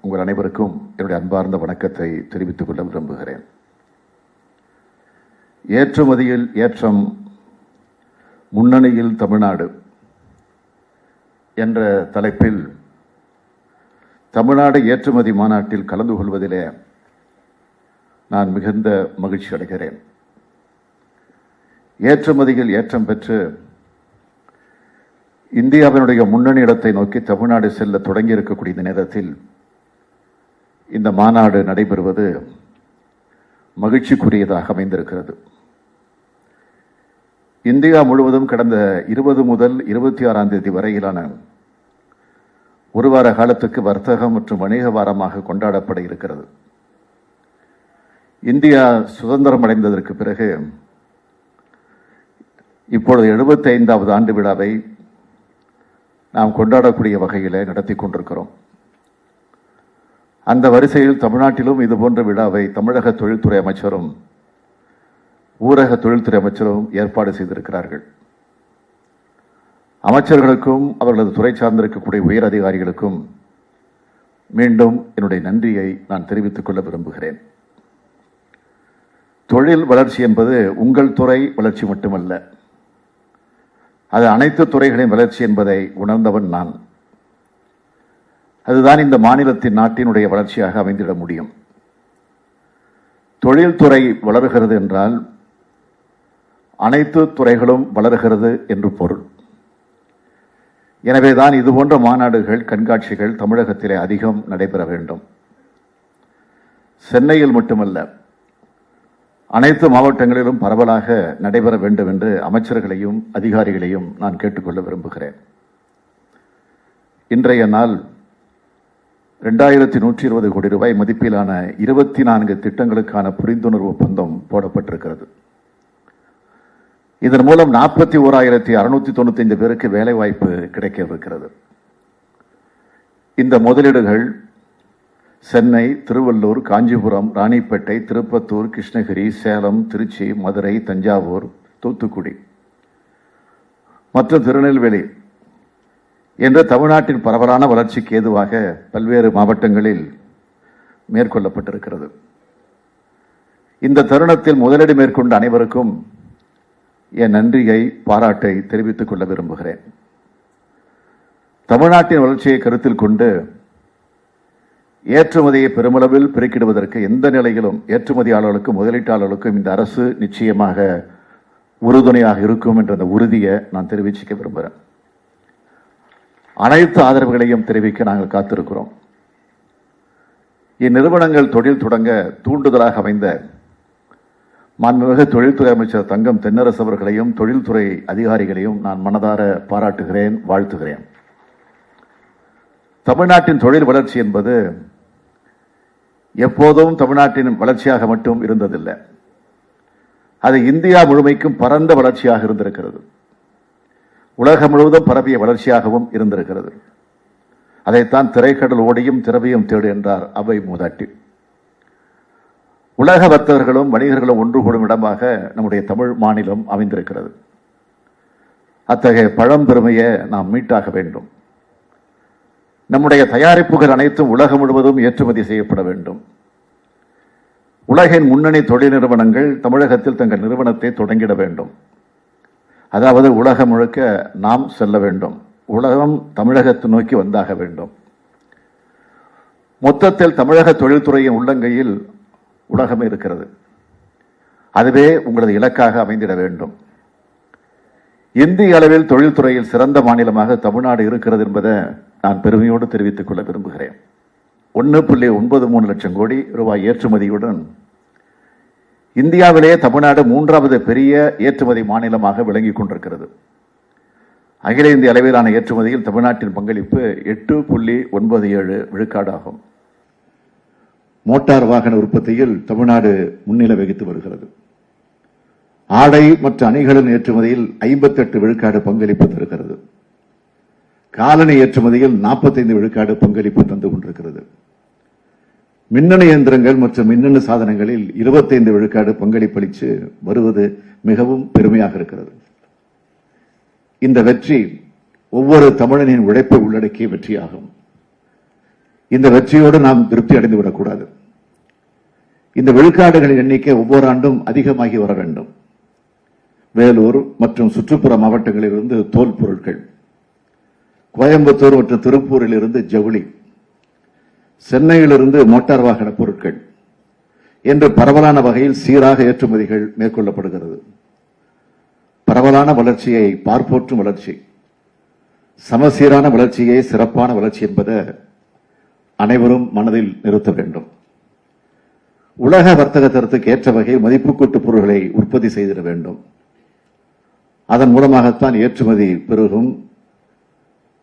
உங்கள் அனைவருக்கும் என்னுடைய அன்பார்ந்த வணக்கத்தை தெரிவித்துக் கொள்ள விரும்புகிறேன். ஏற்றுமதியில் ஏற்றம், முன்னணியில் தமிழ்நாடு என்ற தலைப்பில் தமிழ்நாடு ஏற்றுமதி மாநாட்டில் கலந்து கொள்வதிலே நான் மிகுந்த மகிழ்ச்சி அடைகிறேன். ஏற்றுமதியில் ஏற்றம் பெற்று இந்தியாவினுடைய முன்னணி இடத்தை நோக்கி தமிழ்நாடு செல்ல தொடங்கி இருக்கக்கூடிய இந்த நேரத்தில் இந்த மாநாடு நடைபெறுவது மகிழ்ச்சிக்குரியதாக அமைந்திருக்கிறது. இந்தியா முழுவதும் கடந்த 20 முதல் 26ஆம் தேதி வரையிலான ஒரு வார காலத்துக்கு வர்த்தகம் மற்றும் வணிக வாரமாக கொண்டாடப்பட இருக்கிறது. இந்தியா சுதந்திரம் அடைந்ததற்கு பிறகு இப்பொழுது 75வது ஆண்டு விழாவை நாம் கொண்டாடக்கூடிய வகையில் நடத்தி கொண்டிருக்கிறோம். அந்த வரிசையில் தமிழ்நாட்டிலும் இதுபோன்ற விழாவை தமிழக தொழில்துறை அமைச்சரும் ஊரக தொழில்துறை அமைச்சரும் ஏற்பாடு செய்திருக்கிறார்கள். அமைச்சர்களுக்கும் அவர்களது துறை சார்ந்திருக்கக்கூடிய உயர் அதிகாரிகளுக்கும் மீண்டும் என்னுடைய நன்றியை நான் தெரிவித்துக் கொள்ள விரும்புகிறேன். தொழில் வளர்ச்சி என்பது உங்கள் துறை வளர்ச்சி மட்டுமல்ல, அது அனைத்து துறைகளின் வளர்ச்சி என்பதை உணர்ந்தவன் நான். அதுதான் இந்த மாநிலத்தின் நாட்டினுடைய வளர்ச்சியாக அமைந்திட முடியும். தொழில்துறை வளர்கிறது என்றால் அனைத்து துறைகளும் வளர்கிறது என்று பொருள். எனவேதான் இதுபோன்ற மாநாடுகள், கண்காட்சிகள் தமிழகத்திலே அதிகம் நடைபெற வேண்டும். சென்னையில் மட்டுமல்ல, அனைத்து மாவட்டங்களிலும் பரவலாக நடைபெற வேண்டும் என்று அமைச்சர்களையும் அதிகாரிகளையும் நான் கேட்டுக்கொள்ள விரும்புகிறேன். இன்றைய நாள் 2120 கோடி ரூபாய் மதிப்பிலான 24 திட்டங்களுக்கான புரிந்துணர்வு ஒப்பந்தம் போடப்பட்டிருக்கிறது. இதன் மூலம் 41,695 பேருக்கு வேலைவாய்ப்பு கிடைக்கவிருக்கிறது. இந்த முதலீடுகள் சென்னை, திருவள்ளூர், காஞ்சிபுரம், ராணிப்பேட்டை, திருப்பத்தூர், கிருஷ்ணகிரி, சேலம், திருச்சி, மதுரை, தஞ்சாவூர், தூத்துக்குடி மற்றும் திருநெல்வேலி என்ற தமிழ்நாட்டின் பரவலான வளர்ச்சிக்கு ஏதுவாக பல்வேறு மாவட்டங்களில் மேற்கொள்ளப்பட்டிருக்கிறது. இந்த தருணத்தில் முதலீடு மேற்கொண்ட அனைவருக்கும் என் நன்றியை, பாராட்டை தெரிவித்துக் கொள்ள விரும்புகிறேன். தமிழ்நாட்டின் வளர்ச்சியை கருத்தில் கொண்டு ஏற்றுமதியை பெருமளவில் பெருக்கிடுவதற்கு எந்த நிலையிலும் ஏற்றுமதியாளர்களுக்கும் முதலீட்டாளர்களுக்கும் இந்த அரசு நிச்சயமாக உறுதுணையாக இருக்கும் என்ற அந்த உறுதியை நான் தெரிவிக்க விரும்புகிறேன். அனைத்து ஆதரவுகளையும் தெரிவிக்க நாங்கள் காத்திருக்கிறோம். இந்நிறுவனங்கள் தொழில் தொடங்க தூண்டுதலாக அமைந்த மாண்புமிகு தொழில்துறை அமைச்சர் தங்கம் தென்னரசு அவர்களையும் தொழில்துறை அதிகாரிகளையும் நான் மனதார பாராட்டுகிறேன், வாழ்த்துகிறேன். தமிழ்நாட்டின் தொழில் வளர்ச்சி என்பது எப்போதும் தமிழ்நாட்டின் வளர்ச்சியாக மட்டும் இருந்ததில்லை. அது இந்தியா முழுமைக்கும் பரந்த வளர்ச்சியாக இருந்திருக்கிறது. உலகம் முழுவதும் பரவிய வளர்ச்சியாகவும் இருந்திருக்கிறது. அதைத்தான் திரைக்கடல் ஓடியும் திரவியம் தேடு என்றார் அவை மூதாட்டி. உலக வர்த்தகர்களும் வணிகர்களும் ஒன்று கூடும் இடமாக நம்முடைய தமிழ் மாநிலம் அமைந்திருக்கிறது. அத்தகைய பழம்பெருமையை நாம் மீட்டாக வேண்டும். நம்முடைய தயாரிப்புகள் அனைத்தும் உலகம் முழுவதும் ஏற்றுமதி செய்யப்பட வேண்டும். உலகின் முன்னணி தொழில் நிறுவனங்கள் தமிழகத்தில் தங்கள் நிறுவனத்தை தொடங்கிட வேண்டும். அதாவது உலகம் முழுக்க நாம் செல்ல வேண்டும். உலகம் தமிழகத்தை நோக்கி வந்தாக வேண்டும். மொத்தத்தில் தமிழக தொழில்துறையின் உள்ளங்கையில் உலகமே இருக்கிறது. அதுவே உங்களது இலக்காக அமைந்திட வேண்டும். இந்திய அளவில் தொழில்துறையில் சிறந்த மாநிலமாக தமிழ்நாடு இருக்கிறது என்பதை நான் பெருமையோடு தெரிவித்துக் கொள்ள விரும்புகிறேன். 1.93 லட்சம் கோடி ரூபாய் ஏற்றுமதியுடன் இந்தியாவிலேயே தமிழ்நாடு 3வது பெரிய ஏற்றுமதி மாநிலமாக விளங்கிக் கொண்டிருக்கிறது. அகில இந்திய அளவிலான ஏற்றுமதியில் தமிழ்நாட்டின் பங்களிப்பு 8.97 விழுக்காடு ஆகும். மோட்டார் வாகன உற்பத்தியில் தமிழ்நாடு முன்னிலை வகித்து வருகிறது. ஆடை மற்றும் அணிகளின் ஏற்றுமதியில் 58 விழுக்காடு பங்களிப்பு தருகிறது. காலணி ஏற்றுமதியில் 45 விழுக்காடு பங்களிப்பு தந்து கொண்டிருக்கிறது. மின்னணு இயந்திரங்கள் மற்றும் மின்னணு சாதனங்களில் 25 விழுக்காடு பங்களிப்பளித்து வருவது மிகவும் பெருமையாக இருக்கிறது. இந்த வெற்றி ஒவ்வொரு தமிழனின் உழைப்பை உள்ளடக்கிய வெற்றியாகும். இந்த வெற்றியோடு நாம் திருப்தி அடைந்து விடக்கூடாது. இந்த விழுக்காடுகளின் எண்ணிக்கை ஒவ்வொரு ஆண்டும் அதிகமாகி வர வேண்டும். வேலூர் மற்றும் சுற்றுப்புற மாவட்டங்களில் இருந்து தோல் பொருட்கள், கோயம்புத்தூர் மற்றும் திருப்பூரில் இருந்து ஜவுளி, சென்னையிலிருந்து மோட்டார் வாகன பொருட்கள் என்று பரவலான வகையில் சீராக ஏற்றுமதிகள் மேற்கொள்ளப்படுகிறது. பரவலான வளர்ச்சியை பார்ப்போற்றும் வளர்ச்சி, சமசீரான வளர்ச்சியை சிறப்பான வளர்ச்சி என்பதை அனைவரும் மனதில் நிறுத்த வேண்டும். உலக வர்த்தக தரத்துக்கு ஏற்ற வகையில் மதிப்புக்கூட்டு பொருட்களை உற்பத்தி செய்திட வேண்டும். அதன் மூலமாகத்தான் ஏற்றுமதி பெருகும்.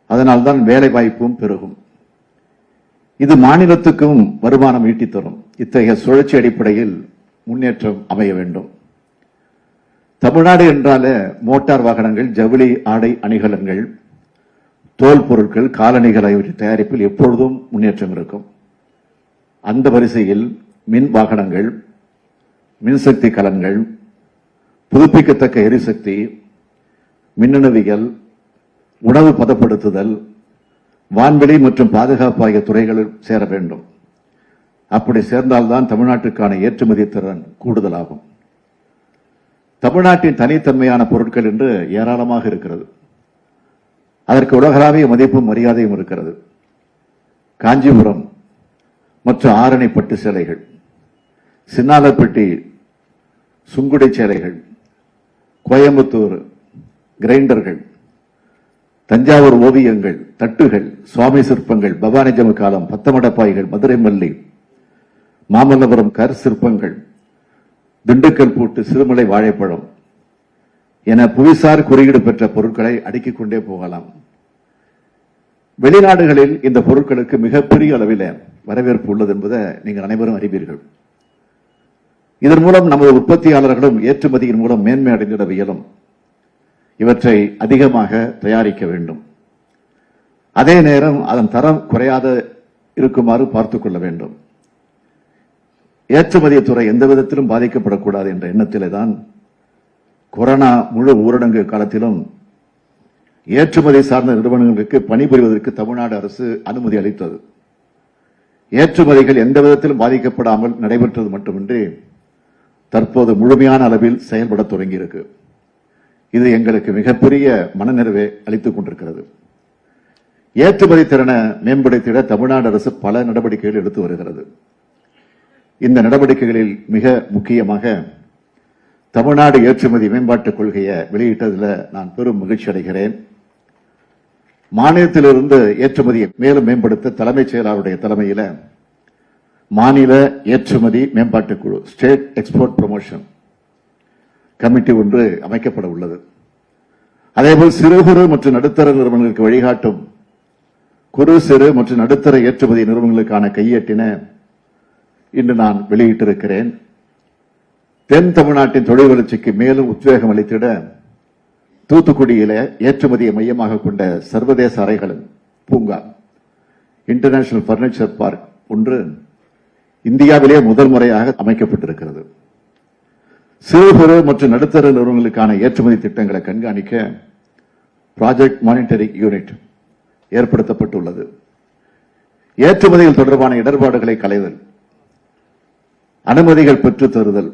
அதனால்தான் வேலை வாய்ப்பும் பெருகும். இது மாநிலத்துக்கும் வருமானம் ஈட்டித் தரும். இத்தகைய சுழற்சி அடிப்படையில் முன்னேற்றம் அமைய வேண்டும். தமிழ்நாடு என்றாலே மோட்டார் வாகனங்கள், ஜவுளி, ஆடை அணிகலன்கள், தோல் பொருட்கள், காலணிகள் ஆகியவற்றின் தயாரிப்பில் எப்பொழுதும் முன்னேற்றம் இருக்கும். அந்த வரிசையில் மின் வாகனங்கள், மின்சக்தி கலன்கள், புதுப்பிக்கத்தக்க எரிசக்தி, மின்னணுவியல், உணவு பதப்படுத்துதல், வான்வெளி மற்றும் பாதுகாப்பு ஆகிய துறைகளில் சேர வேண்டும். அப்படி சேர்ந்தால்தான் தமிழ்நாட்டுக்கான ஏற்றுமதி திறன் கூடுதலாகும். தமிழ்நாட்டின் தனித்தன்மையான பொருட்கள் என்று ஏராளமாக இருக்கிறது. அதற்கு உலகளாவிய மதிப்பும் மரியாதையும் இருக்கிறது. காஞ்சிபுரம் மற்றும் ஆரணி பட்டு சேலைகள், சின்னாலப்பட்டி சுங்குடி சேலைகள், கோயம்புத்தூர் கிரைண்டர்கள், தஞ்சாவூர் ஓவியங்கள், தட்டுகள், சுவாமி சிற்பங்கள், பவானி ஜமுக்காலம், பத்தமடப்பாய்கள், மதுரை மல்லி, மாமல்லபுரம் கர் சிற்பங்கள், திண்டுக்கல் பூட்டு, சிறுமலை வாழைப்பழம் என புவிசார் குறியீடு பெற்ற பொருட்களை அடுக்கிக் கொண்டே போகலாம். வெளிநாடுகளில் இந்த பொருட்களுக்கு மிகப்பெரிய அளவில் வரவேற்பு உள்ளது என்பதை நீங்கள் அனைவரும் அறிவீர்கள். இதன் மூலம் நமது உற்பத்தியாளர்களும் ஏற்றுமதியின் மூலம் மேன்மை அடைந்திட இயலும். இவற்றை அதிகமாக தயாரிக்க வேண்டும். அதே நேரம் அதன் தரம் குறையாத இருக்குமாறு பார்த்துக் கொள்ள வேண்டும். ஏற்றுமதி துறை எந்த விதத்திலும் பாதிக்கப்படக்கூடாது என்ற எண்ணத்திலே தான் கொரோனா முழு ஊரடங்கு காலத்திலும் ஏற்றுமதி சார்ந்த நிறுவனங்களுக்கு பணிபுரிவதற்கு தமிழ்நாடு அரசு அனுமதி அளித்தது. ஏற்றுமதிகள் எந்த விதத்திலும் பாதிக்கப்படாமல் நடைபெற்றது மட்டுமின்றி தற்போது முழுமையான அளவில் செயல்பட தொடங்கியிருக்கு. இது எங்களுக்கு மிகப்பெரிய மனநிறைவை அளித்துக் கொண்டிருக்கிறது. ஏற்றுமதி திறனை மேம்படுத்திட தமிழ்நாடு அரசு பல நடவடிக்கைகள் எடுத்து வருகிறது. இந்த நடவடிக்கைகளில் மிக முக்கியமாக தமிழ்நாடு ஏற்றுமதி மேம்பாட்டுக் கொள்கையை வெளியிட்டதில் நான் பெரும் மகிழ்ச்சி அடைகிறேன். மாநிலத்திலிருந்து ஏற்றுமதியை மேலும் மேம்படுத்த தலைமைச் செயலாளருடைய தலைமையில் மாநில ஏற்றுமதி மேம்பாட்டுக் குழு, ஸ்டேட் எக்ஸ்போர்ட் ப்ரமோஷன் கமிட்டி ஒன்று அமைக்கப்பட உள்ளது. அதேபோல் சிறு குறு மற்றும் நடுத்தர நிறுவனங்களுக்கு வழிகாட்டும் குறு சிறு மற்றும் நடுத்தர ஏற்றுமதி நிறுவனங்களுக்கான கையேட்டினை இன்று நான் வெளியிட்டிருக்கிறேன். தென் தமிழ்நாட்டின் தொழில் வளர்ச்சிக்கு மேலும் உத்வேகம் அளித்திட தூத்துக்குடியில ஏற்றுமதியை மையமாக கொண்ட சர்வதேச அறைகளின் பூங்கா, இன்டர்நேஷனல் பர்னிச்சர் பார்க் ஒன்று இந்தியாவிலே முதல் முறையாக அமைக்கப்பட்டிருக்கிறது. சிறு குறு மற்றும் நடுத்தர நிறுவனங்களுக்கான ஏற்றுமதி திட்டங்களை கண்காணிக்க ப்ராஜெக்ட் மானிட்டரிங் யூனிட் ஏற்படுத்தப்பட்டுள்ளது. ஏற்றுமதிகள் தொடர்பான இடர்பாடுகளை களைதல், அனுமதிகள் பெற்றுத் தருதல்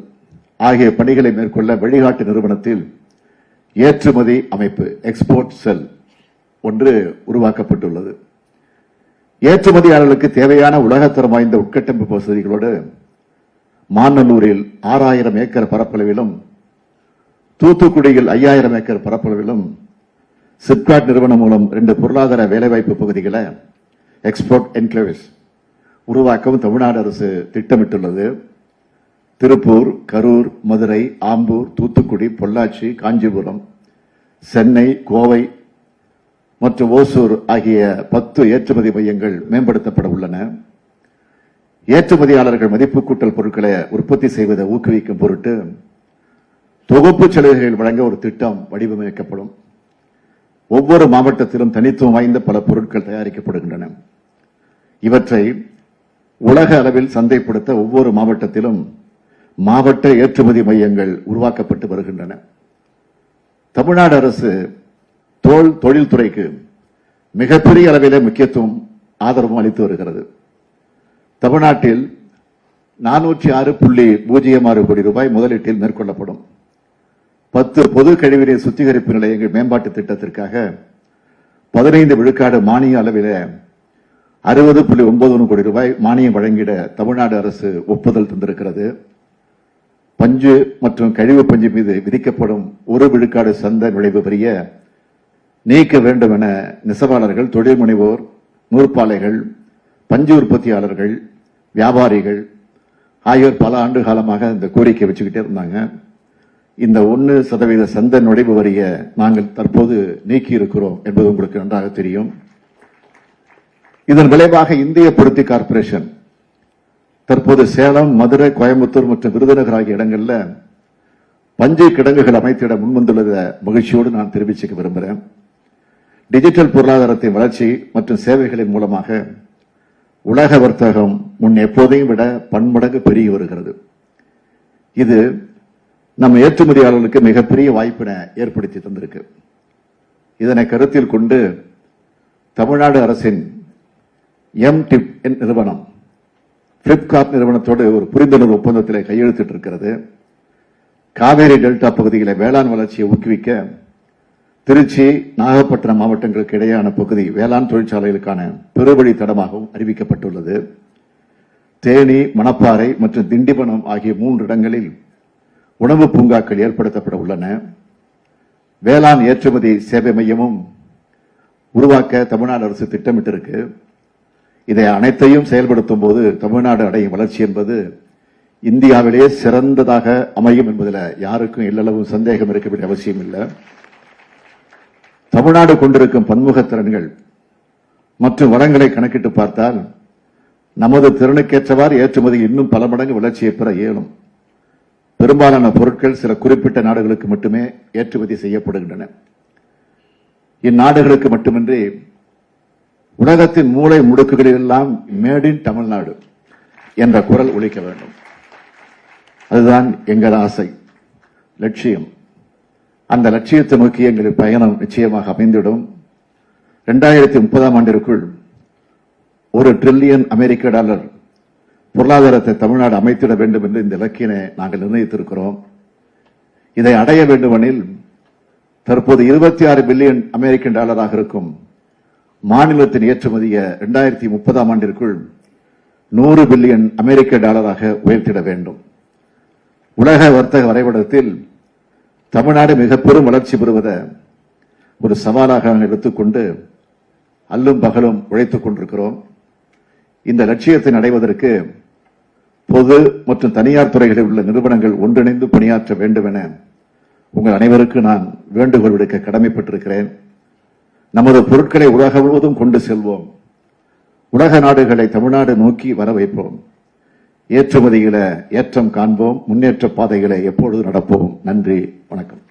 ஆகிய பணிகளை மேற்கொள்ள வழிகாட்டு நிறுவனத்தில் ஏற்றுமதி அமைப்பு, எக்ஸ்போர்ட் செல் ஒன்று உருவாக்கப்பட்டுள்ளது. ஏற்றுமதியாளர்களுக்கு தேவையான உலகத்தரம் வாய்ந்த உட்கட்டமைப்பு வசதிகளோடு மாநல்லூரில் 6000 ஏக்கர் பரப்பளவிலும் தூத்துக்குடியில் 5000 ஏக்கர் பரப்பளவிலும் சிப்காட் நிறுவனம் மூலம் 2 பொருளாதார வேலைவாய்ப்பு பகுதிகளை எக்ஸ்போர்ட் என்க்ளேவ்ஸ் உருவாக்கவும் தமிழ்நாடு அரசு திட்டமிட்டுள்ளது. திருப்பூர், கரூர், மதுரை, ஆம்பூர், தூத்துக்குடி, பொள்ளாச்சி, காஞ்சிபுரம், சென்னை, கோவை மற்றும் ஓசூர் ஆகிய 10 ஏற்றுமதி மையங்கள் மேம்படுத்தப்பட உள்ளன. ஏற்றுமதியாளர்கள் மதிப்பு கூட்டல் பொருட்களை உற்பத்தி செய்வதை ஊக்குவிக்கும் பொருட்டு தொகுப்பு சலுகைகள் வழங்க ஒரு திட்டம் வடிவமைக்கப்படும். ஒவ்வொரு மாவட்டத்திலும் தனித்துவம் வாய்ந்த பல பொருட்கள் தயாரிக்கப்படுகின்றன. இவற்றை உலக அளவில் சந்தைப்படுத்த ஒவ்வொரு மாவட்டத்திலும் மாவட்ட ஏற்றுமதி மையங்கள் உருவாக்கப்பட்டு வருகின்றன. தமிழ்நாடு அரசு தொழில்துறைக்கு மிகப்பெரிய அளவிலே முக்கியத்துவம் ஆதரவும் அளித்து வருகிறது. தமிழ்நாட்டில் 406.06 கோடி ரூபாய் முதலீட்டில் மேற்கொள்ளப்படும். 10 பொது கழிவுநீர் சுத்திகரிப்பு நிலையங்கள் மேம்பாட்டு திட்டத்திற்காக 15 விழுக்காடு மானிய அளவில் 60.91 கோடி ரூபாய் மானியம் வழங்கிட தமிழ்நாடு அரசு ஒப்புதல் தந்திருக்கிறது. பஞ்சு மற்றும் கழிவு பஞ்சு மீது விதிக்கப்படும் 1 விழுக்காடு சந்தை நுழைவு வரியை நீக்க வேண்டும் என நெசவாளர்கள், தொழில் முனைவோர், நூற்பாலைகள், பஞ்சு உற்பத்தியாளர்கள், வியாபாரிகள் ஆகியோர் பல ஆண்டு காலமாக இந்த கோரிக்கை வச்சுக்கிட்டே இருந்தாங்க. இந்த 1% சந்தை நுழைவு வரியை நாங்கள் தற்போது நீக்கி இருக்கிறோம் என்பது உங்களுக்கு நன்றாக தெரியும். இதன் விளைவாக இந்திய பருத்தி கார்ப்பரேஷன் தற்போது சேலம், மதுரை, கோயம்புத்தூர் மற்றும் விருதுநகர் ஆகிய இடங்களில் பஞ்சு கிடங்குகள் அமைத்திட முன்வந்துள்ளதை மகிழ்ச்சியோடு நான் தெரிவிச்சுக்க விரும்புகிறேன். டிஜிட்டல் பொருளாதாரத்தின் வளர்ச்சி மற்றும் சேவைகளின் மூலமாக உலக வர்த்தகம் முன் எப்போதையும் விட பன்மடங்கு பெருகி வருகிறது. இது நம்ம ஏற்றுமதியாளர்களுக்கு மிகப்பெரிய வாய்ப்பினை ஏற்படுத்தி தந்திருக்கு. இதனை கருத்தில் கொண்டு தமிழ்நாடு அரசின் M-TIP நிறுவனம் பிளிப்கார்ட் நிறுவனத்தோடு ஒரு புரிந்துணர்வு ஒப்பந்தத்தில் கையெழுத்திட்டு இருக்கிறது. காவேரி டெல்டா பகுதியில் வேளாண் வளர்ச்சியை ஊக்குவிக்க திருச்சி, நாகப்பட்டினம் மாவட்டங்களுக்கு இடையேயான பகுதி வேளாண் தொழிற்சாலைகளுக்கான பெருவழி தடமாகவும் அறிவிக்கப்பட்டுள்ளது. தேனி, மணப்பாறை மற்றும் திண்டிவனம் ஆகிய 3 இடங்களில் உணவு பூங்காக்கள் ஏற்படுத்தப்பட உள்ளன. வேளாண் ஏற்றுமதி சேவை மையமும் உருவாக்க தமிழ்நாடு அரசு திட்டமிட்டிருக்கு. இதை அனைத்தையும் செயல்படுத்தும் போது தமிழ்நாடு அடையும் வளர்ச்சி என்பது இந்தியாவிலேயே சிறந்ததாக அமையும் என்பதில் யாருக்கும் எல்லளவும் சந்தேகம் இருக்க வேண்டிய அவசியம் இல்லை. தமிழ்நாடு கொண்டிருக்கும் பன்முக திறன்கள் மற்றும் வளங்களை கணக்கிட்டு பார்த்தால் நமது திறனுக்கேற்றவாறு ஏற்றுமதி இன்னும் பல மடங்கு வளர்ச்சியை பெற இயலும். பெரும்பாலான பொருட்கள் சில குறிப்பிட்ட நாடுகளுக்கு மட்டுமே ஏற்றுமதி செய்யப்படுகின்றன. இந்நாடுகளுக்கு மட்டுமின்றி உலகத்தின் மூலை முடுக்குகளிலெல்லாம் மேட் இன் தமிழ்நாடு என்ற குரல் ஒலிக்க வேண்டும். அதுதான் எங்கள் ஆசை, லட்சியம். அந்த லட்சியத்தை நோக்கி எங்கள் பயணம் நிச்சயமாக அமைந்திடும். 2030ஆம் ஆண்டிற்குள் $1 டிரில்லியன் அமெரிக்க பொருளாதாரத்தை தமிழ்நாடு அமைத்திட வேண்டும் என்று இந்த இலக்கினை நாங்கள் நிர்ணயித்திருக்கிறோம். இதை அடைய வேண்டுமெனில் தற்போது $26 பில்லியன் அமெரிக்க இருக்கும் மாநிலத்தின் ஏற்றுமதியை 2030ஆம் ஆண்டிற்குள் $100 பில்லியன் அமெரிக்க உயர்த்திட வேண்டும். உலக வர்த்தக வரைபடத்தில் தமிழ்நாடு மிக பெரும் வளர்ச்சி பெறுவதை ஒரு சவாலாக எடுத்துக்கொண்டு அல்லும் பகலும் உழைத்துக் கொண்டிருக்கிறோம். இந்த லட்சியத்தை அடைவதற்கு பொது மற்றும் தனியார் துறைகளில் உள்ள நிறுவனங்கள் ஒன்றிணைந்து பணியாற்ற வேண்டும் என உங்கள் அனைவருக்கு நான் வேண்டுகோள் விடுக்க கடமைப்பட்டிருக்கிறேன். நமது பொருட்களை உலகம் முழுவதும் கொண்டு செல்வோம். உலக நாடுகளை தமிழ்நாடு நோக்கி வர வைப்போம். ஏற்றுமதிகளை ஏற்றம் காண்போம். முன்னேற்ற பாதைகளை எப்பொழுது நடப்போம். நன்றி, வணக்கம்.